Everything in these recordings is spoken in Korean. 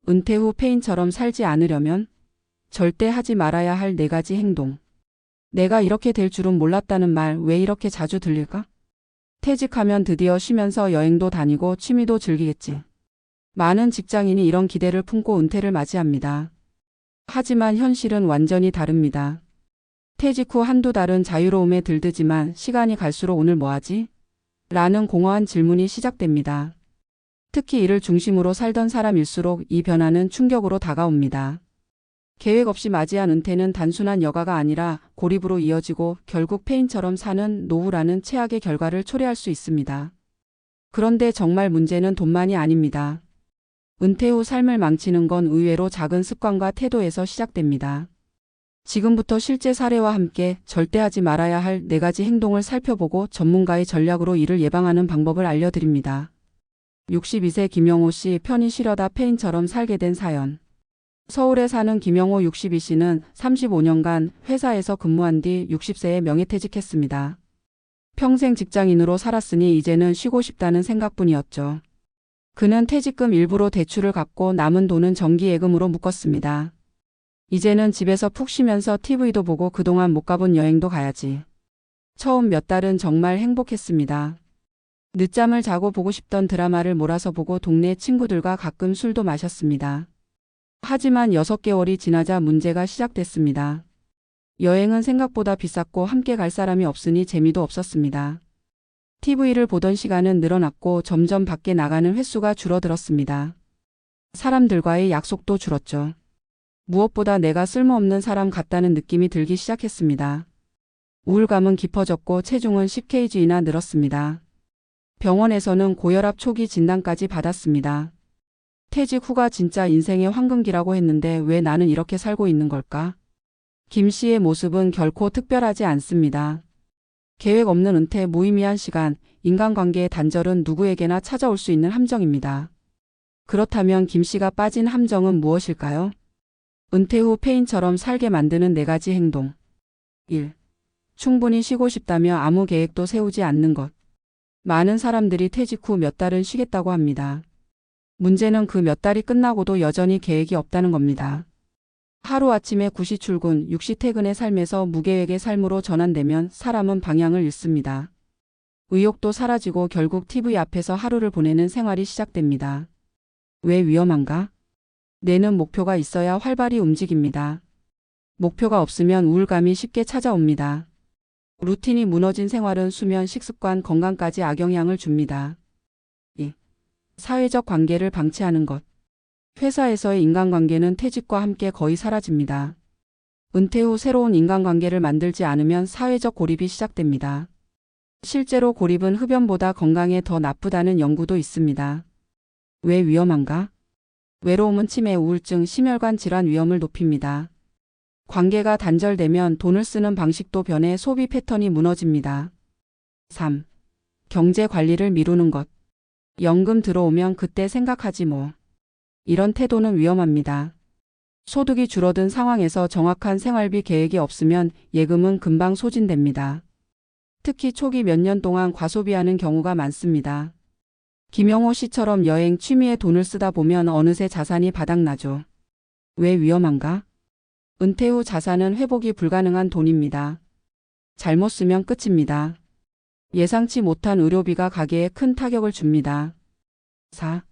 은퇴 후 페인처럼 살지 않으려면 절대 하지 말아야 할 4가지 행동. 내가 이렇게 될 줄은 몰랐다는 말 왜 이렇게 자주 들릴까? 퇴직하면 드디어 쉬면서 여행도 다니고 취미도 즐기겠지. 많은 직장인이 이런 기대를 품고 은퇴를 맞이합니다. 하지만 현실은 완전히 다릅니다. 퇴직 후 한두 달은 자유로움에 들뜨지만 시간이 갈수록 오늘 뭐하지? 라는 공허한 질문이 시작됩니다. 특히 이를 중심으로 살던 사람일수록 이 변화는 충격으로 다가옵니다. 계획 없이 맞이한 은퇴는 단순한 여가가 아니라 고립으로 이어지고 결국 페인처럼 사는 노후라는 최악의 결과를 초래할 수 있습니다. 그런데 정말 문제는 돈만이 아닙니다. 은퇴 후 삶을 망치는 건 의외로 작은 습관과 태도에서 시작됩니다. 지금부터 실제 사례와 함께 절대 하지 말아야 할 4가지 행동을 살펴보고 전문가의 전략으로 이를 예방하는 방법을 알려드립니다. 62세 김영호 씨 편히 쉬려다 페인처럼 살게 된 사연. 서울에 사는 김영호 62씨는 35년간 회사에서 근무한 뒤 60세에 명예퇴직했습니다. 평생 직장인으로 살았으니 이제는 쉬고 싶다는 생각뿐이었죠. 그는 퇴직금 일부로 대출을 갚고 남은 돈은 정기예금으로 묶었습니다. 이제는 집에서 푹 쉬면서 TV도 보고 그동안 못 가본 여행도 가야지. 처음 몇 달은 정말 행복했습니다. 늦잠을 자고 보고 싶던 드라마를 몰아서 보고 동네 친구들과 가끔 술도 마셨습니다. 하지만 6개월이 지나자 문제가 시작됐습니다. 여행은 생각보다 비쌌고 함께 갈 사람이 없으니 재미도 없었습니다. TV를 보던 시간은 늘어났고 점점 밖에 나가는 횟수가 줄어들었습니다. 사람들과의 약속도 줄었죠. 무엇보다 내가 쓸모없는 사람 같다는 느낌이 들기 시작했습니다. 우울감은 깊어졌고 체중은 10kg나 늘었습니다. 병원에서는 고혈압 초기 진단까지 받았습니다. 퇴직 후가 진짜 인생의 황금기라고 했는데 왜 나는 이렇게 살고 있는 걸까? 김 씨의 모습은 결코 특별하지 않습니다. 계획 없는 은퇴, 무의미한 시간, 인간관계의 단절은 누구에게나 찾아올 수 있는 함정입니다. 그렇다면 김 씨가 빠진 함정은 무엇일까요? 은퇴 후 페인처럼 살게 만드는 4가지 행동. 1. 충분히 쉬고 싶다며 아무 계획도 세우지 않는 것. 많은 사람들이 퇴직 후 몇 달은 쉬겠다고 합니다. 문제는 그 몇 달이 끝나고도 여전히 계획이 없다는 겁니다. 하루아침에 9시 출근, 6시 퇴근의 삶에서 무계획의 삶으로 전환되면 사람은 방향을 잃습니다. 의욕도 사라지고 결국 TV 앞에서 하루를 보내는 생활이 시작됩니다. 왜 위험한가? 뇌는 목표가 있어야 활발히 움직입니다. 목표가 없으면 우울감이 쉽게 찾아옵니다. 루틴이 무너진 생활은 수면, 식습관, 건강까지 악영향을 줍니다. 2. 사회적 관계를 방치하는 것. 회사에서의 인간관계는 퇴직과 함께 거의 사라집니다. 은퇴 후 새로운 인간관계를 만들지 않으면 사회적 고립이 시작됩니다. 실제로 고립은 흡연보다 건강에 더 나쁘다는 연구도 있습니다. 왜 위험한가? 외로움은 치매, 우울증, 심혈관 질환 위험을 높입니다. 관계가 단절되면 돈을 쓰는 방식도 변해 소비 패턴이 무너집니다. 3. 경제 관리를 미루는 것. 연금 들어오면 그때 생각하지 뭐. 이런 태도는 위험합니다. 소득이 줄어든 상황에서 정확한 생활비 계획이 없으면 예금은 금방 소진됩니다. 특히 초기 몇 년 동안 과소비하는 경우가 많습니다. 김영호 씨처럼 여행, 취미에 돈을 쓰다 보면 어느새 자산이 바닥나죠. 왜 위험한가? 은퇴 후 자산은 회복이 불가능한 돈입니다. 잘못 쓰면 끝입니다. 예상치 못한 의료비가 가게에 큰 타격을 줍니다. 4.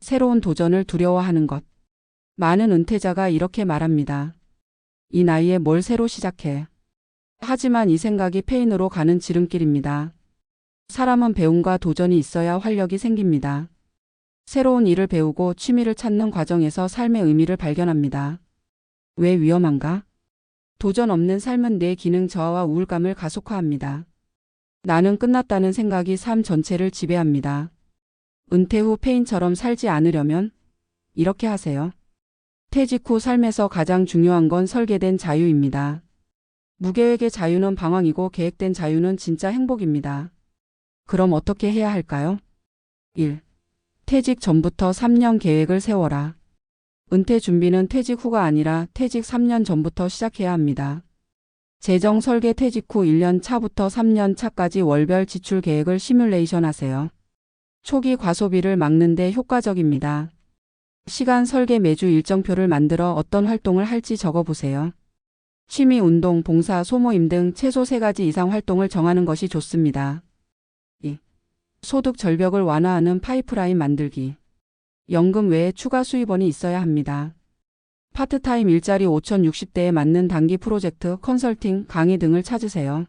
새로운 도전을 두려워하는 것. 많은 은퇴자가 이렇게 말합니다. 이 나이에 뭘 새로 시작해. 하지만 이 생각이 페인으로 가는 지름길입니다. 사람은 배움과 도전이 있어야 활력이 생깁니다. 새로운 일을 배우고 취미를 찾는 과정에서 삶의 의미를 발견합니다. 왜 위험한가? 도전 없는 삶은 뇌 기능 저하와 우울감을 가속화합니다. 나는 끝났다는 생각이 삶 전체를 지배합니다. 은퇴 후 페인처럼 살지 않으려면 이렇게 하세요. 퇴직 후 삶에서 가장 중요한 건 설계된 자유입니다. 무계획의 자유는 방황이고 계획된 자유는 진짜 행복입니다. 그럼 어떻게 해야 할까요? 1. 퇴직 전부터 3년 계획을 세워라. 은퇴 준비는 퇴직 후가 아니라 퇴직 3년 전부터 시작해야 합니다. 재정 설계 퇴직 후 1년 차부터 3년 차까지 월별 지출 계획을 시뮬레이션 하세요. 초기 과소비를 막는 데 효과적입니다. 시간 설계 매주 일정표를 만들어 어떤 활동을 할지 적어보세요. 취미, 운동, 봉사, 소모임 등 최소 3가지 이상 활동을 정하는 것이 좋습니다. 2. 소득 절벽을 완화하는 파이프라인 만들기. 연금 외에 추가 수입원이 있어야 합니다. 파트타임 일자리 5060대에 맞는 단기 프로젝트, 컨설팅, 강의 등을 찾으세요.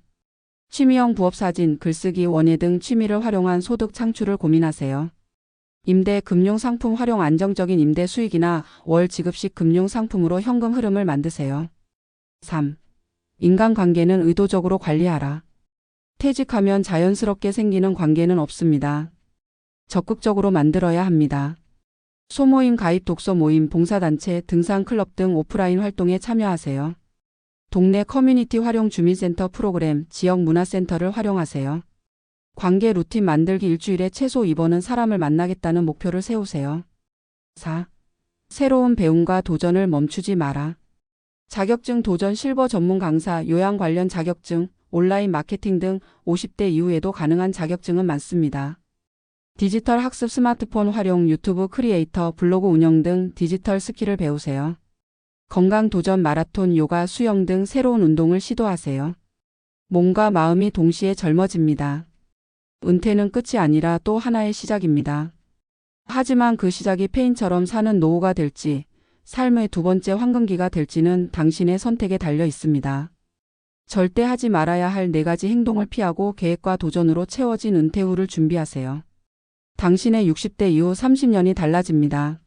취미형 부업 사진, 글쓰기, 원예 등 취미를 활용한 소득 창출을 고민하세요. 임대, 금융상품 활용 안정적인 임대 수익이나 월 지급식 금융상품으로 현금 흐름을 만드세요. 3. 인간관계는 의도적으로 관리하라. 퇴직하면 자연스럽게 생기는 관계는 없습니다. 적극적으로 만들어야 합니다. 소모임 가입, 독서 모임, 봉사단체, 등산 클럽 등 오프라인 활동에 참여하세요. 동네 커뮤니티 활용, 주민센터 프로그램, 지역 문화센터를 활용하세요. 관계 루틴 만들기, 일주일에 최소 2번은 사람을 만나겠다는 목표를 세우세요. 4. 새로운 배움과 도전을 멈추지 마라. 자격증 도전, 실버 전문 강사, 요양 관련 자격증, 온라인 마케팅 등 50대 이후에도 가능한 자격증은 많습니다. 디지털 학습, 스마트폰 활용, 유튜브 크리에이터, 블로그 운영 등 디지털 스킬을 배우세요. 건강 도전, 마라톤, 요가, 수영 등 새로운 운동을 시도하세요. 몸과 마음이 동시에 젊어집니다. 은퇴는 끝이 아니라 또 하나의 시작입니다. 하지만 그 시작이 페인처럼 사는 노후가 될지, 삶의 두 번째 황금기가 될지는 당신의 선택에 달려 있습니다. 절대 하지 말아야 할 4가지 행동을 피하고 계획과 도전으로 채워진 은퇴 후를 준비하세요. 당신의 60대 이후 30년이 달라집니다.